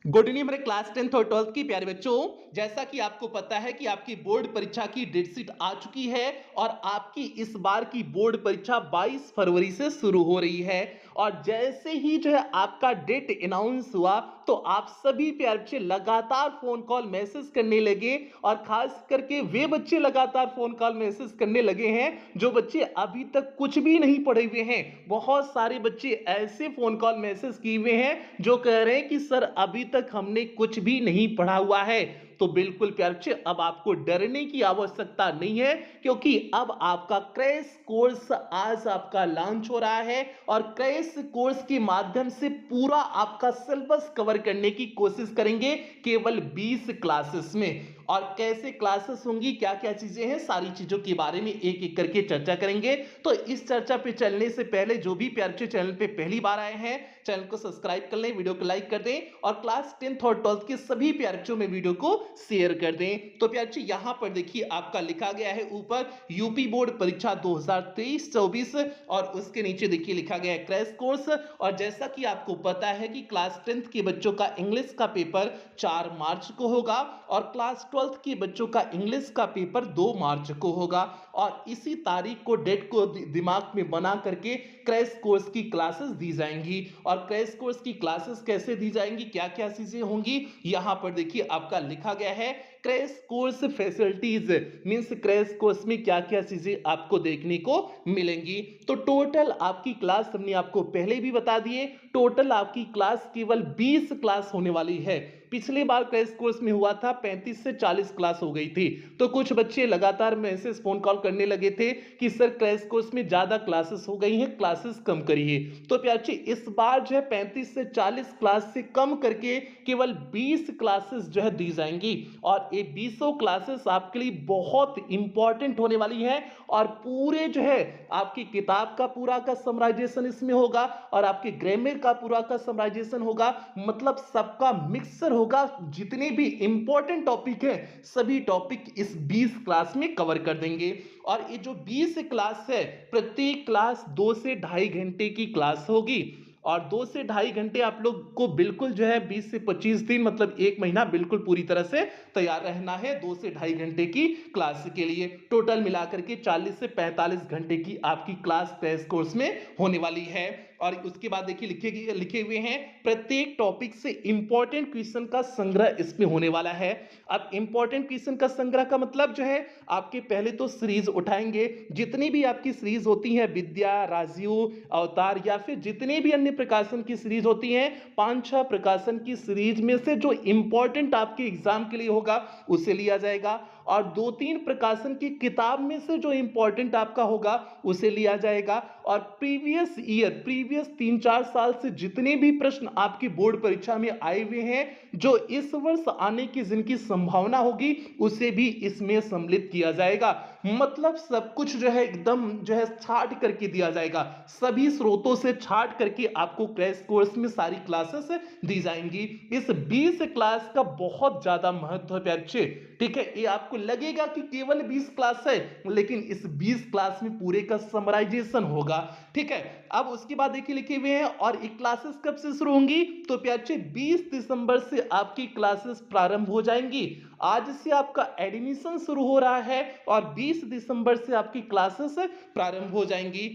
Good evening मेरे class 10th और 12th की प्यारे बच्चों। जैसा कि आपको पता है कि आपकी बोर्ड परीक्षा की डेट शीट आ चुकी है और आपकी इस बार की बोर्ड परीक्षा 22 फरवरी से शुरू हो रही है। और जैसे ही जो है आपका डेट अनाउंस हुआ तो आप सभी प्यारे बच्चे लगातार फोन कॉल मैसेज करने लगे और खास करके वे बच्चे लगातार फोन कॉल मैसेज करने लगे हैं जो बच्चे अभी तक कुछ भी नहीं पढ़े हुए हैं। बहुत सारे बच्चे ऐसे फोन कॉल मैसेज किए हुए हैं जो कह रहे हैं कि सर अभी तक हमने कुछ भी नहीं पढ़ा हुआ है। तो बिल्कुल प्यारे बच्चे अब आपको डरने की आवश्यकता नहीं है क्योंकि अब आपका क्रैश कोर्स आज आपका लॉन्च हो रहा है और क्रैश कोर्स के माध्यम से पूरा आपका सिलेबस कवर करने की कोशिश करेंगे केवल 20 क्लासेस में। और कैसे क्लासेस होंगी, क्या क्या चीजें हैं, सारी चीजों के बारे में एक एक करके चर्चा करेंगे। तो इस चर्चा पे चलने से पहले जो भी प्यारे बच्चे चैनल पे पहली बार आए हैं चैनल को सब्सक्राइब कर लें, वीडियो को लाइक कर दें और क्लास 10th और 12th के सभी प्यारे बच्चों में वीडियो को शेयर कर दें। तो प्यारे बच्चे यहां पर देखिए आपका लिखा गया है ऊपर यूपी बोर्ड परीक्षा 2023-24 और उसके नीचे देखिए लिखा गया है क्रैश कोर्स। और जैसा कि आपको पता है कि क्लास 10th के बच्चों का इंग्लिश का पेपर 4 मार्च को होगा और क्लास 12th के बच्चों का इंग्लिश का पेपर 2 मार्च को होगा। और इसी तारीख को डेट को दिमाग में बना करके क्रैश कोर्स की क्लासेस दी जाएंगी। और क्रैश कोर्स की क्लासेस कैसे दी जाएंगी, क्या क्या चीजें होंगी, यहां पर देखिए आपका लिखा गया है crash course facilities means crash course में क्या क्या चीजें आपको देखने को मिलेंगी। तो टोटल आपकी क्लास हमने आपको पहले भी बता दिए, टोटल आपकी क्लास केवल 20 क्लास होने वाली है। पिछली बार क्रैश कोर्स में हुआ था 35 से 40 क्लास हो गई थी। तो कुछ बच्चे लगातार मैसेज फोन कॉल करने लगे थे कि सर क्रैश कोर्स में ज्यादा क्लासेस हो गई हैं, क्लासेस कम करिए। तो प्यारे इस बार जो है 35 से 40 क्लास से कम करके केवल 20 क्लासेस जो है दी जाएंगी। और ये 20 क्लासेस आपके लिए बहुत इंपॉर्टेंट होने वाली है और पूरे जो है आपकी किताब का पूरा का समराइजेशन इसमें होगा और आपके ग्रामर का पूरा का समराइजेशन होगा। मतलब सबका मिक्सर होगा, जितने भी इंपॉर्टेंट टॉपिक है सभी टॉपिक इस 20 क्लास में कवर कर देंगे। और ये जो 20 क्लास है प्रत्येक क्लास 2 से ढाई घंटे की क्लास होगी और 2 से ढाई घंटे आप लोग को बिल्कुल जो है 20 से 25 दिन मतलब एक महीना बिल्कुल पूरी तरह से तैयार रहना है 2 से ढाई घंटे की क्लास के लिए। टोटल मिलाकर के 40 से 45 घंटे की आपकी क्लास टेस्ट कोर्स में होने वाली है। और उसके बाद देखिए लिखे हुए हैं प्रत्येक टॉपिक से इंपॉर्टेंट क्वेश्चन का संग्रह इसमें होने वाला है। अब इंपॉर्टेंट क्वेश्चन का संग्रह का मतलब जो है आपके पहले तो सीरीज उठाएंगे, जितनी भी आपकी सीरीज होती है विद्या, राजीव, अवतार या फिर जितने भी अन्य प्रकाशन की सीरीज होती हैं 5-6 प्रकाशन की सीरीज में से जो इंपॉर्टेंट आपके एग्जाम के लिए होगा उसे लिया जाएगा और 2-3 प्रकाशन की किताब में से जो इंपॉर्टेंट आपका होगा उसे लिया जाएगा। और प्रीवियस 3-4 साल से जितने भी प्रश्न आपकी बोर्ड परीक्षा में आए हुए हैं जो इस वर्ष आने की जिनकी संभावना होगी उसे भी इसमें सम्मिलित किया जाएगा। मतलब सब कुछ जो है एकदम जो है छाट करके दिया जाएगा, सभी स्रोतों से छाट करके आपको क्रैश कोर्स में सारी क्लासेस दी जाएंगी। इस 20 क्लास का बहुत ज्यादा महत्व है प्यारे बच्चे, ठीक है। ये आपको लगेगा कि केवल 20 क्लास है लेकिन इस 20 क्लास में पूरे का समराइजेशन होगा, ठीक है। अब उसके बाद देखिए लिखे हुए हैं और ये क्लासेस कब से शुरू होंगी, तो प्यारे 20 दिसंबर से आपकी क्लासेस प्रारंभ हो जाएंगी। आज से आपका एडमिशन शुरू हो रहा है और 20 दिसंबर से आपकी क्लासेस प्रारंभ हो जाएंगी।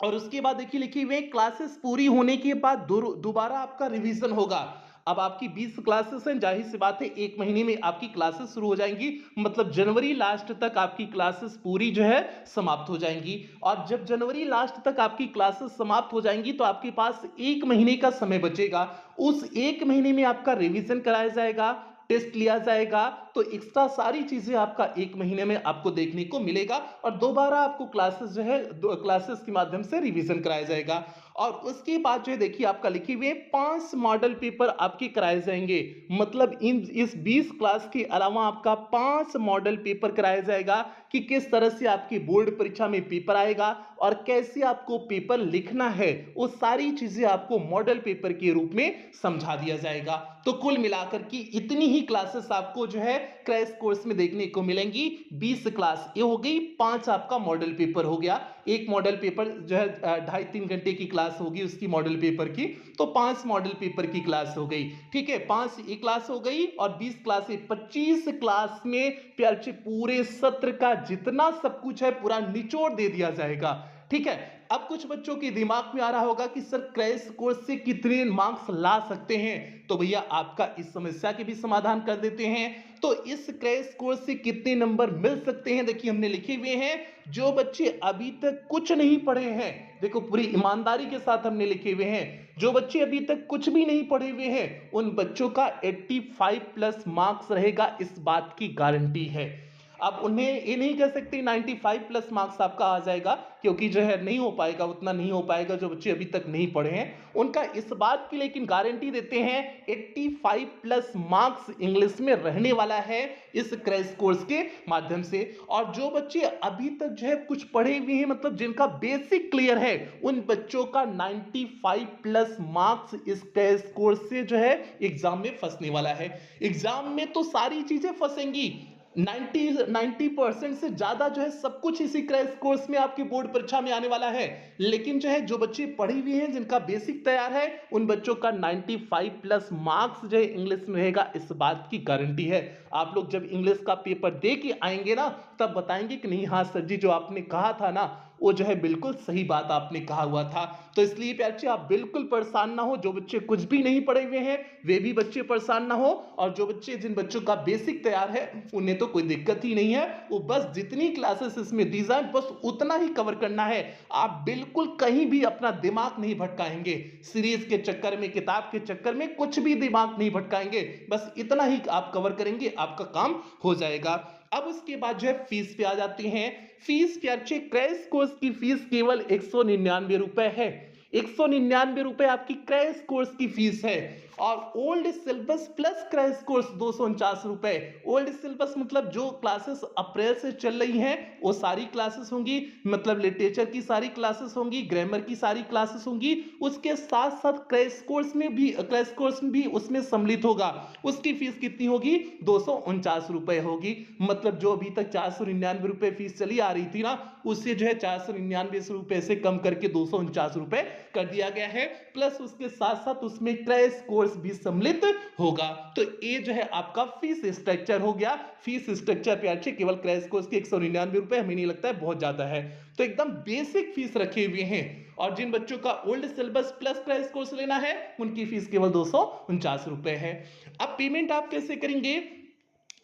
और उसके बाद देखिए लिखी हुई क्लासेस पूरी होने के बाद दोबारा आपका रिवीजन होगा। अब आपकी 20 क्लासेस हैं, जाहिर सी बात है एक महीने में आपकी क्लासेस शुरू हो जाएंगी, मतलब जनवरी लास्ट तक आपकी क्लासेस पूरी जो है समाप्त हो जाएंगी। और जब जनवरी लास्ट तक आपकी क्लासेस समाप्त हो जाएंगी तो आपके पास एक महीने का समय बचेगा। उस एक महीने में आपका रिवीजन कराया जाएगा, टेस्ट लिया जाएगा, तो एक्स्ट्रा सारी चीजें आपका एक महीने में आपको देखने को मिलेगा और दोबारा आपको क्लासेस जो है क्लासेस के माध्यम से रिवीजन कराया जाएगा। और उसके बाद जो है देखिए आपका लिखे हुए 5 मॉडल पेपर आपके कराए जाएंगे, मतलब इस 20 क्लास के अलावा आपका 5 मॉडल पेपर कराया जाएगा कि किस तरह से आपकी बोर्ड परीक्षा में पेपर आएगा और कैसे आपको पेपर लिखना है, वो सारी चीजें आपको मॉडल पेपर के रूप में समझा दिया जाएगा। तो कुल मिलाकर की इतनी ही क्लासेस आपको जो है क्रैश कोर्स में देखने को मिलेंगी। 20 क्लास ये हो गई, 5 आपका मॉडल पेपर हो गया। एक मॉडल पेपर जो है 2.5-3 घंटे की क्लास होगी उसकी मॉडल पेपर की, तो 5 मॉडल पेपर की क्लास हो गई। ठीक है, 5 एक क्लास हो गई और 20 क्लास है, 25 क्लास में प्यार से पूरे सत्र का जितना सब कुछ है पूरा निचोड़ दे दिया जाएगा। ठीक है, अब कुछ बच्चों के दिमाग में आ रहा होगा कि सर क्रैश कोर्स से कितने मार्क्स ला सकते हैं, तो भैया आपका इस समस्या के भी समाधान कर देते हैं। तो इस क्रैश कोर्स से कितने नंबर मिल सकते हैं, देखिए हमने लिखे हुए हैं। जो बच्चे अभी तक कुछ नहीं पढ़े हैं, देखो पूरी ईमानदारी के साथ हमने लिखे हुए हैं, जो बच्चे अभी तक कुछ भी नहीं पढ़े हुए हैं उन बच्चों का 85 प्लस मार्क्स रहेगा, इस बात की गारंटी है। अब उन्हें ये नहीं कह सकते 95 प्लस मार्क्स आपका आ जाएगा, क्योंकि जो है नहीं हो पाएगा, उतना नहीं हो पाएगा। जो बच्चे अभी तक नहीं पढ़े हैं उनका इस बात की लेकिन गारंटी देते हैं 85 प्लस मार्क्स इंग्लिश में रहने वाला है इस क्रैश कोर्स के माध्यम से। और जो बच्चे अभी तक जो है कुछ पढ़े हुए हैं, मतलब जिनका बेसिक क्लियर है, उन बच्चों का 95 प्लस मार्क्स इस क्रैश कोर्स से जो है एग्जाम में फंसने वाला है। एग्जाम में तो सारी चीजें फंसेंगी, 90% से ज्यादा जो है सब कुछ इसी क्रैश कोर्स में आपकी बोर्ड परीक्षा में आने वाला है। लेकिन जो है जो बच्चे पढ़े हुए हैं, जिनका बेसिक तैयार है, उन बच्चों का 95 प्लस मार्क्स जो है इंग्लिश में रहेगा, इस बात की गारंटी है। आप लोग जब इंग्लिश का पेपर दे के आएंगे ना, तब बताएंगे कि नहीं हाँ सर जी जो आपने कहा था ना वो जो है बिल्कुल सही बात आपने कहा हुआ था। तो इसलिए प्यार से आप बिल्कुल परेशान ना हो, जो बच्चे कुछ भी नहीं पढ़े हुए हैं वे भी बच्चे परेशान ना हो, और जो बच्चे जिन बच्चों का बेसिक तैयार है उन्हें तो कोई दिक्कत ही नहीं है। वो बस जितनी क्लासेस इसमें दी जाए बस उतना ही कवर करना है। आप बिल्कुल कहीं भी अपना दिमाग नहीं भटकाएंगे, सीरीज के चक्कर में, किताब के चक्कर में कुछ भी दिमाग नहीं भटकाएंगे, बस इतना ही आप कवर करेंगे, आपका काम हो जाएगा। अब उसके बाद जो है फीस पे आ जाते हैं। फीस क्या अच्छे, क्रैश कोर्स की फीस केवल 199 रुपए है। 199 रुपए आपकी क्रैश कोर्स की फीस है। और old syllabus plus crash course 249 रुपए। ओल्ड सिलेबस मतलब जो क्लासेस अप्रैल से चल रही हैं वो सारी क्लासेस होंगी, मतलब लिटरेचर की सारी क्लासेस होंगी, ग्रामर की सारी क्लासेस होंगी, उसके साथ साथ क्रैश कोर्स में भी उसमें सम्मिलित होगा। उसकी फीस कितनी होगी, 249 रुपए होगी। मतलब जो अभी तक 499 रुपए फीस चली आ रही थी ना, उससे जो है 499 रुपए से कम करके 249 रुपए कर दिया गया है। प्लस उसके साथ साथ उसमें क्रैश कोर्स भी सम्मिलित होगा। तो ये जो है आपका फीस स्ट्रक्चर हो गया। फीस स्ट्रक्चर पे अच्छे केवल क्रैश कोर्स के 199 रुपए, हमें नहीं लगता है बहुत ज्यादा है, तो एकदम बेसिक फीस रखे हुए हैं। और जिन बच्चों का old syllabus plus crash course लेना है उनकी फीस केवल 249 रुपए है। अब पेमेंट आप कैसे करेंगे,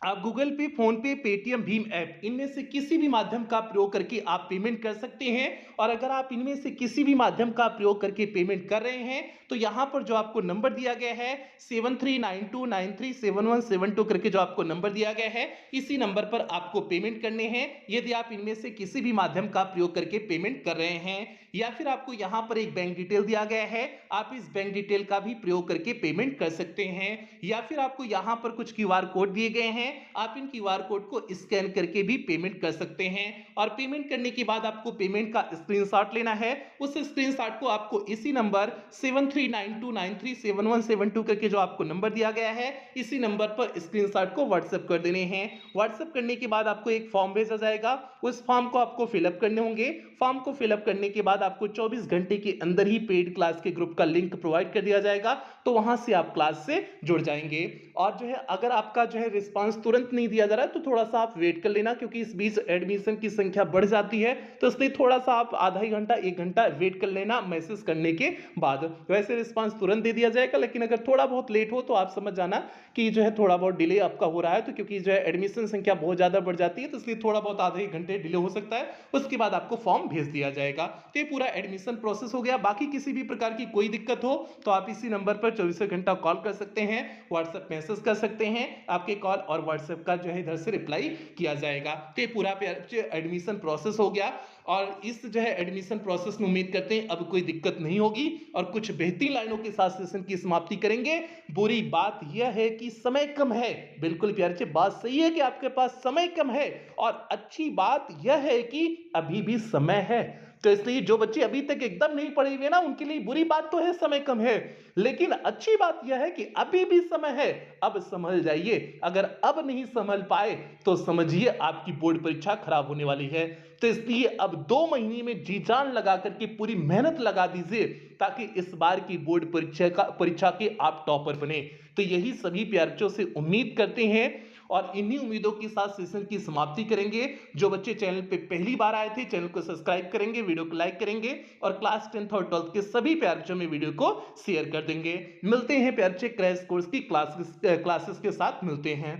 आप गूगल पे, फोन पे, पेटीएम, भीम ऐप, इनमें से किसी भी माध्यम का प्रयोग करके आप पेमेंट कर सकते हैं। और अगर आप इनमें से किसी भी माध्यम का प्रयोग करके पेमेंट कर रहे हैं तो यहां पर जो आपको नंबर दिया गया है 7392937172 करके जो आपको नंबर दिया गया है, इसी नंबर पर आपको पेमेंट करने हैं। यदि आप इनमें से किसी भी माध्यम का प्रयोग करके पेमेंट कर रहे हैं, या फिर आपको यहां पर एक बैंक डिटेल दिया गया है, आप इस बैंक डिटेल का भी प्रयोग करके पेमेंट कर सकते हैं। या फिर आपको यहां पर कुछ क्यूआर कोड दिए गए हैं, आप इन क्यूआर कोड को स्कैन करके भी पेमेंट कर सकते हैं। और पेमेंट करने के बाद आपको पेमेंट का स्क्रीनशॉट लेना है। उस स्क्रीनशॉट को आपको इसी नंबर 7392937172 करके जो आपको नंबर दिया गया है, इसी नंबर पर स्क्रीनशॉट को व्हाट्सएप कर देने हैं। व्हाट्सएप करने के बाद आपको एक फॉर्म भेजा जाएगा, उस फॉर्म को आपको फिलअप करने होंगे। फॉर्म को फिलअप करने के बाद आपको 24 घंटे के अंदर ही पेड क्लास के ग्रुप का लिंक प्रोवाइड कर दिया जाएगा, तो वहां से आप क्लास से जुड़ जाएंगे। और जो है अगर आपका जो है रिस्पांस तुरंत नहीं दिया जा रहा है तो थोड़ा सा आप वेट कर लेना, क्योंकि इस बीच एडमिशन की संख्या बढ़ जाती है, तो इसलिए थोड़ा सा आप आधा ही घंटा 1 घंटा वेट कर लेना मैसेज करने के बाद। वैसे रिस्पांस तुरंत दे दिया जाएगा, लेकिन अगर थोड़ा बहुत लेट हो तो आप समझ जाना कि जो है थोड़ा बहुत डिले आपका हो रहा है, तो क्योंकि जो है एडमिशन संख्या बहुत ज्यादा बढ़ जाती है, तो इसलिए थोड़ा बहुत आधे एक घंटे डिले हो सकता है। उसके बाद आपको फॉर्म भेज दिया जाएगा। तो ये पूरा एडमिशन प्रोसेस हो गया। बाकी किसी भी प्रकार की कोई दिक्कत हो तो आप इसी नंबर पर 24 घंटा कॉल कर सकते हैं, व्हाट्सएप मैसेज कर सकते हैं, आपके कॉल और व्हाट्सएप का जो है इधर से रिप्लाई किया जाएगा। तो ये पूरा एडमिशन प्रोसेस हो गया। और इस जो है एडमिशन प्रोसेस में उम्मीद करते हैं अब कोई दिक्कत नहीं होगी और कुछ बेहतरीन लाइनों के साथ सेशन की समाप्ति करेंगे। बुरी बात यह है कि समय कम है, बिल्कुल प्यारे से बात सही है कि आपके पास समय कम है, और अच्छी बात यह है कि अभी भी समय है। तो इसलिए जो बच्चे अभी तक एकदम नहीं पढ़े हुए ना, उनके लिए बुरी बात तो है समय कम है, लेकिन अच्छी बात यह है कि अभी भी समय है, अब संभल जाइए। अगर अब नहीं संभल पाए तो समझिए आपकी बोर्ड परीक्षा खराब होने वाली है। तो इसलिए अब 2 महीने में जी जान लगा करके पूरी मेहनत लगा दीजिए, ताकि इस बार की बोर्ड परीक्षा के आप टॉपर बने। तो यही सभी प्यारे बच्चों से उम्मीद करते हैं और इन्हीं उम्मीदों के साथ सेशन की समाप्ति करेंगे। जो बच्चे चैनल पे पहली बार आए थे, चैनल को सब्सक्राइब करेंगे, वीडियो को लाइक करेंगे और क्लास 10th और 12th के सभी प्यारे बच्चों में वीडियो को शेयर कर देंगे। मिलते हैं प्यारे बच्चे क्रैश कोर्स की क्लासेस के साथ मिलते हैं।